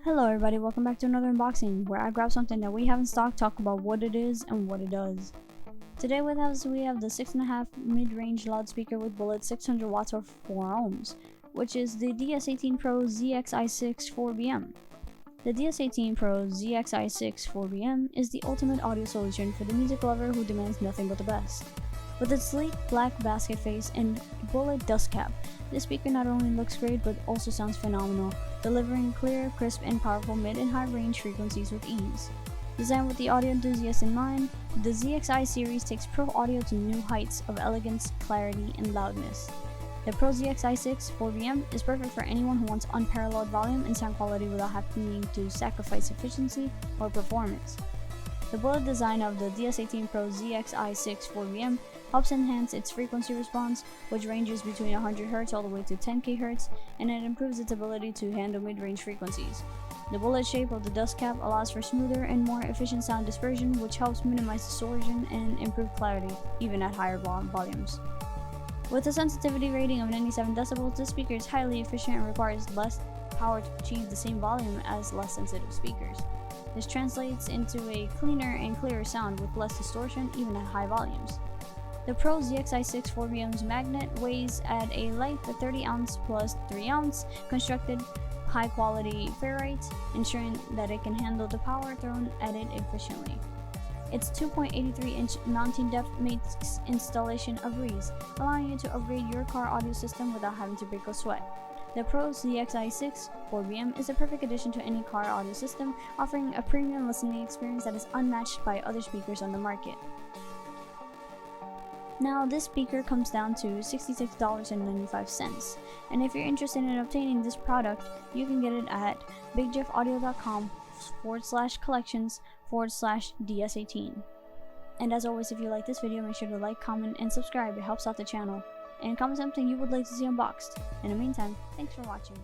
Hello everybody, welcome back to another unboxing where I grab something that we have in stock, talk about what it is and what it does. Today with us we have the 6.5 mid-range loudspeaker with bullet 600 watts or 4 ohms, which is the DS18 PRO-ZXI6.4BM. The DS18 PRO-ZXI6.4BM is the ultimate audio solution for the music lover who demands nothing but the best. With its sleek black basket face and bullet dust cap, this speaker not only looks great but also sounds phenomenal, delivering clear, crisp, and powerful mid and high range frequencies with ease. Designed with the audio enthusiast in mind, the ZXI series takes pro audio to new heights of elegance, clarity, and loudness. The PRO-ZXI6.4BM is perfect for anyone who wants unparalleled volume and sound quality without having to sacrifice efficiency or performance. The bullet design of the DS18 PRO-ZXI6.4BM helps enhance its frequency response, which ranges between 100Hz all the way to 10kHz, and it improves its ability to handle mid-range frequencies. The bullet shape of the dust cap allows for smoother and more efficient sound dispersion, which helps minimize distortion and improve clarity, even at higher volumes. With a sensitivity rating of 97 decibels, this speaker is highly efficient and requires less power to achieve the same volume as less sensitive speakers. This translates into a cleaner and clearer sound with less distortion even at high volumes. The PRO-ZXI6.4BM's magnet weighs at a length of 30 ounce plus 3 ounce, constructed high quality ferrite, ensuring that it can handle the power thrown at it efficiently. Its 2.83-inch mounting depth makes installation a breeze, allowing you to upgrade your car audio system without having to break a sweat. The PRO-ZXI6.4BM is a perfect addition to any car audio system, offering a premium listening experience that is unmatched by other speakers on the market. Now, this speaker comes down to $66.95, and if you're interested in obtaining this product, you can get it at bigjeffaudio.com/collections/DS18. And as always, if you like this video, make sure to like, comment, and subscribe. It helps out the channel. And comment something you would like to see unboxed. In the meantime, thanks for watching.